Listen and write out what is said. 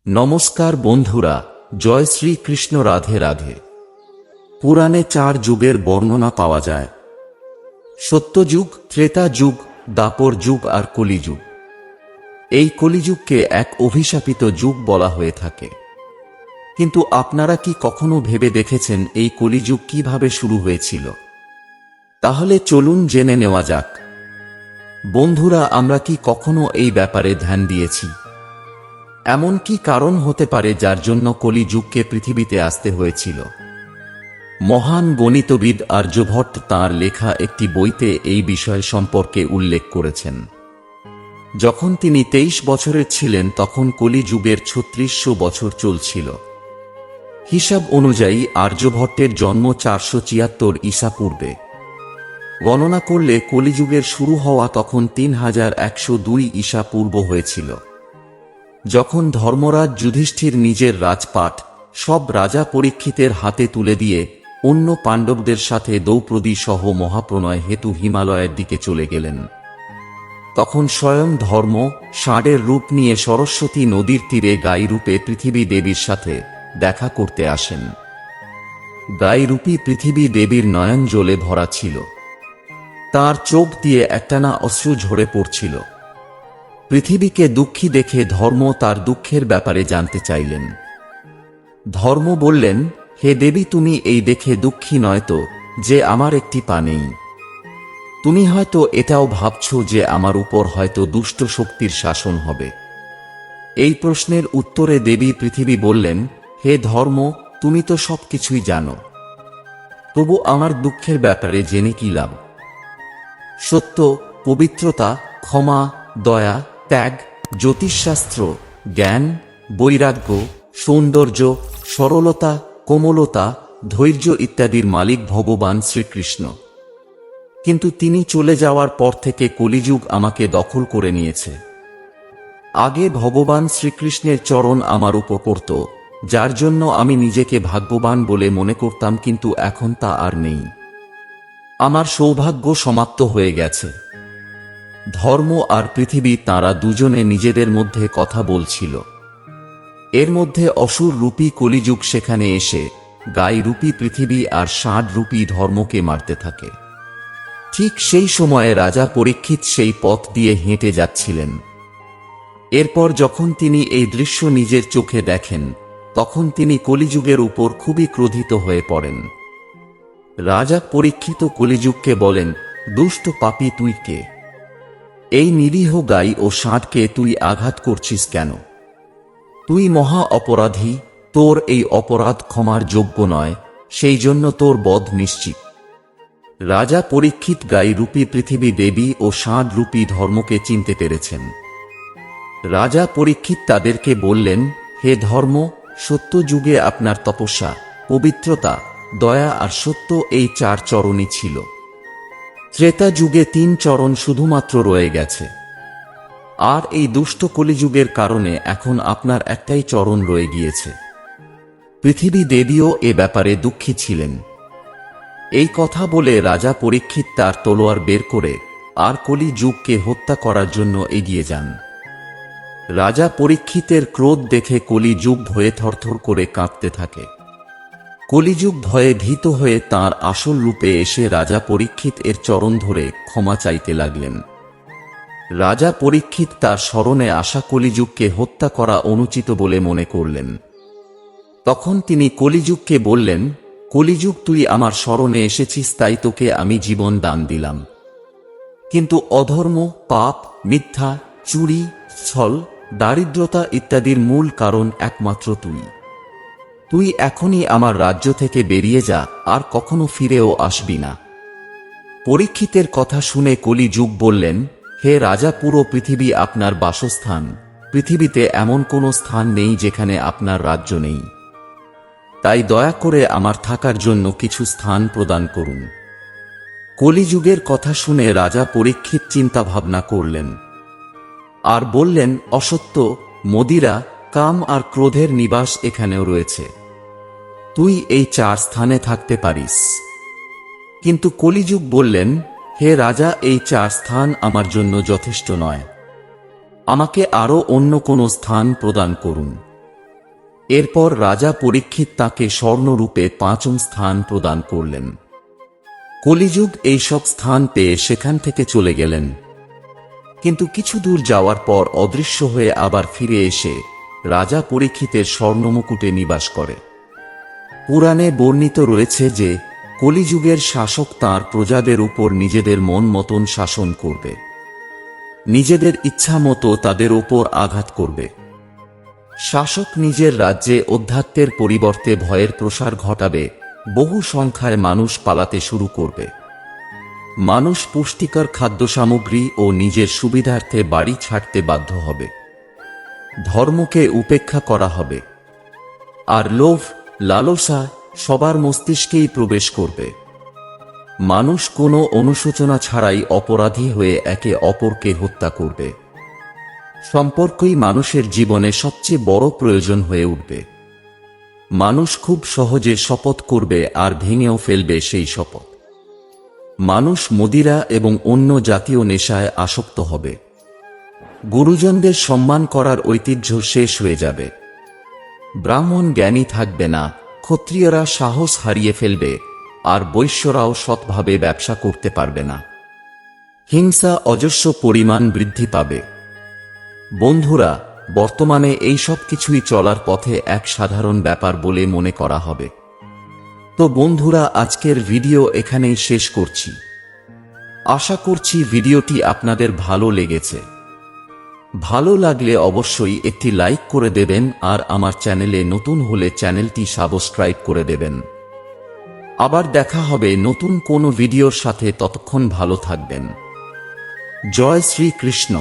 নমস্কার বন্ধুরা, জয় শ্রী কৃষ্ণ। রাধে রাধে। পুরাণে 4 যুগের বর্ণনা পাওয়া যায়: সত্যযুগ, ত্রেতা যুগ, দাপর যুগ আর কলিযুগ। এই কলিযুগকে এক অভিশাপিত যুগ বলা হয়ে থাকে। কিন্তু আপনারা কি কখনো ভেবে দেখেছেন এই কলিযুগ কিভাবে শুরু হয়েছিল? তাহলে চলুন জেনে নেওয়া যাক। বন্ধুরা, আমরা কি কখনো এই ব্যাপারে ধ্যান দিয়েছি? এমন কি কারণ হতে পারে যার জন্য কলিযুগকে পৃথিবীতে আসতে হয়েছিল? মহান গণিতবিদ আর্যভট্ট তাঁর লেখা একটি বইতে এই বিষয় সম্পর্কে উল্লেখ করেছেন। যখন তিনি 23 বছরের ছিলেন তখন কলিযুগের 3600 বছর চলছিল। হিসাব অনুযায়ী আর্যভট্টের জন্ম 476 ঈসা পূর্বে। গণনা করলে কলিযুগের শুরু হওয়া তখন 3102 ঈসা পূর্ব হয়েছিল, যখন ধর্মরাজ যুধিষ্ঠির নিজের রাজপাট সব রাজা পরীক্ষিতের হাতে তুলে দিয়ে অন্য পাণ্ডবদের সাথে দ্রৌপদী সহ মহাপ্রণয় হেতু হিমালয়ের দিকে চলে গেলেন। তখন স্বয়ং ধর্ম ষাঁড়ের রূপ নিয়ে সরস্বতী নদীর তীরে গাই রূপে পৃথিবী দেবীর সাথে দেখা করতে আসেন। গাই রূপী পৃথিবী দেবীর নয়ন জলে ভরা ছিল, তার চোখ দিয়ে একটানা অশ্রু ঝরে পড়ছিল। পৃথিবীকে দুঃখী দেখে ধর্ম তার দুঃখের ব্যাপারে জানতে চাইলেন। ধর্ম বললেন, হে দেবী, তুমি এই দেখে দুঃখী নয় তো যে আমার একটি পা নেই? তুমি হয়তো এটাও ভাবছ যে আমার উপর হয়তো দুষ্ট শক্তির শাসন হবে? এই প্রশ্নের উত্তরে দেবী পৃথিবী বললেন, হে ধর্ম, তুমি তো সবকিছুই জানো, তবু আমার দুঃখের ব্যাপারে জেনে কি লাভ? সত্য, পবিত্রতা, ক্ষমা, দয়া, ত্যাগ, জ্যোতিষশাস্ত্র, জ্ঞান, বৈরাগ্য, সৌন্দর্য, সরলতা, কোমলতা, ধৈর্য ইত্যাদির মালিক ভগবান শ্রীকৃষ্ণ। কিন্তু তিনি চলে যাওয়ার পর থেকে কলিযুগ আমাকে দখল করে নিয়েছে। আগে ভগবান শ্রীকৃষ্ণের চরণ আমার উপর পড়ত, যার জন্য আমি নিজেকে ভাগ্যবান বলে মনে করতাম, কিন্তু এখন তা আর নেই। আমার সৌভাগ্য সমাপ্ত হয়ে গেছে। ধর্ম আর পৃথিবী তাঁরা দুজনে নিজেদের মধ্যে কথা বলছিল। এর মধ্যে অসুর রূপী কলিযুগ সেখানে এসে গাই রূপী পৃথিবী আর ষাঁড় রূপী ধর্মকে মারতে থাকে। ঠিক সেই সময়ে রাজা পরীক্ষিত সেই পথ দিয়ে হেঁটে যাচ্ছিলেন। এরপর যখন তিনি এই দৃশ্য নিজের চোখে দেখেন, তখন তিনি কলিযুগের উপর খুবই ক্রোধিত হয়ে পড়েন। রাজা পরীক্ষিত কলিযুগকে বলেন, দুষ্ট পাপী তুই কে? এই নিরীহ গাই ও ষাঁড়কে তুই আঘাত করছিস কেন? তুই মহা অপরাধী, তোর এই অপরাধ ক্ষমার যোগ্য নয়, সেই জন্য তোর বধ নিশ্চিত। রাজা পরীক্ষিত গাই রূপী পৃথিবী দেবী ও ষাঁড় রূপী ধর্মকে চিনতে পেরেছেন। রাজা পরীক্ষিত তাদেরকে বললেন, হে ধর্ম, সত্য যুগে আপনার তপস্যা, পবিত্রতা, দয়া আর সত্য এই 4 চরণই ছিল। ত্রেতা যুগে 3 চরণ শুধুমাত্র রয়ে গেছে। আর এই দুষ্ট কলিযুগের কারণে এখন আপনার একটাই চরণ রয়ে গিয়েছে। পৃথিবী দেবীও এ ব্যাপারে দুঃখী ছিলেন। এই কথা বলে রাজা পরীক্ষিত তার তলোয়ার বের করে আর কলিযুগকে হত্যা করার জন্য এগিয়ে যান। রাজা পরীক্ষিতের ক্রোধ দেখে কলিযুগ ভয়ে থরথর করে কাঁপতে থাকে। কলিযুগ ভয়ে ভীত হয়ে তাঁর আসল রূপে এসে রাজা পরীক্ষিত এর চরণ ধরে ক্ষমা চাইতে লাগলেন। রাজা পরীক্ষিত তার স্মরণে আসা কলিযুগকে হত্যা করা অনুচিত বলে মনে করলেন। তখন তিনি কলিযুগকে বললেন, কলিযুগ, তুই আমার স্মরণে এসেছিস, তাই তোকে আমি জীবন দান দিলাম। কিন্তু অধর্ম, পাপ, মিথ্যা, চুরি, ছল, দারিদ্রতা ইত্যাদির মূল কারণ একমাত্র তুই। তুই এখনই আমার রাজ্য থেকে বেরিয়ে যা, আর কখনো ফিরেও আসবি না। পরীক্ষিতের কথা শুনে কলিযুগ বললেন, হে রাজা, পুরো পৃথিবী আপনার বাসস্থান। পৃথিবীতে এমন কোনো স্থান নেই যেখানে আপনার রাজ্য নেই। তাই দয়া করে আমার থাকার জন্য কিছু স্থান প্রদান করুন। কলিযুগের কথা শুনে রাজা পরীক্ষিত চিন্তা ভাবনা করলেন আর বললেন, অসত্য, মদিরা, কাম আর ক্রোধের নিবাস এখানেও রয়েছে। তুই এই 4 স্থানে থাকতে পারিস। কিন্তু কলিযুগ বললেন, হে রাজা, এই 4 স্থান আমার জন্য যথেষ্ট নয়। আমাকে আরো অন্য কোনো স্থান প্রদান করুন। এরপর রাজা পরীক্ষিত তাকে স্বর্ণরূপে ৫ম স্থান প্রদান করলেন। কলিযুগ এইসব স্থান পেয়ে সেখান থেকে চলে গেলেন, কিন্তু কিছু দূর যাওয়ার পর অদৃশ্য হয়ে আবার ফিরে এসে রাজা পরীক্ষিতের স্বর্ণমুকুটে নিবাস করে। পুরাণে বর্ণিত রয়েছে যে কলিযুগের শাসক তাঁর প্রজাদের উপর নিজেদের মন মতন শাসন করবে, নিজেদের ইচ্ছা মতো তাদের ওপর আঘাত করবে। শাসক নিজের রাজ্যে অধ্যাত্মের পরিবর্তে ভয়ের প্রসার ঘটাবে, বহু সংখ্যায় মানুষ পালাতে শুরু করবে। মানুষ পুষ্টিকর খাদ্য সামগ্রী ও নিজের সুবিধার্থে বাড়ি ছাড়তে বাধ্য হবে। ধর্মকে উপেক্ষা করা হবে, আর লোভ, লালসা সবার মস্তিষ্কেই প্রবেশ করবে। মানুষ কোনো অনুশোচনা ছাড়াই অপরাধী হয়ে একে অপরকে হত্যা করবে। সম্পর্কই মানুষের জীবনে সবচেয়ে বড় প্রয়োজন হয়ে উঠবে। মানুষ খুব সহজে শপথ করবে আর ভেঙেও ফেলবে সেই শপথ। মানুষ মদিরা এবং অন্য জাতীয় নেশায় আসক্ত হবে। গুরুজনদের সম্মান করার ঐতিহ্য শেষ হয়ে যাবে। ব্রাহ্মণ জ্ঞানী থাকবে না, ক্ষত্রিয়রা সাহস হারিয়ে ফেলবে, আর বৈশ্যরাও সৎভাবে ব্যবসা করতে পারবে না। হিংসা অজস্র পরিমাণ বৃদ্ধি পাবে। বন্ধুরা, বর্তমানে এই সব কিছুই চলার পথে এক সাধারণ ব্যাপার বলে মনে করা হবে। তো বন্ধুরা, আজকের ভিডিও এখানেই শেষ করছি। আশা করছি ভিডিওটি আপনাদের ভালো লেগেছে। ভালো লাগলে অবশ্যই একটি লাইক করে দেবেন, আর আমার চ্যানেলে নতুন হলে চ্যানেলটি সাবস্ক্রাইব করে দেবেন। আবার দেখা হবে নতুন কোনো ভিডিওর সাথে, ততক্ষণ ভালো থাকবেন। জয় শ্রী কৃষ্ণ।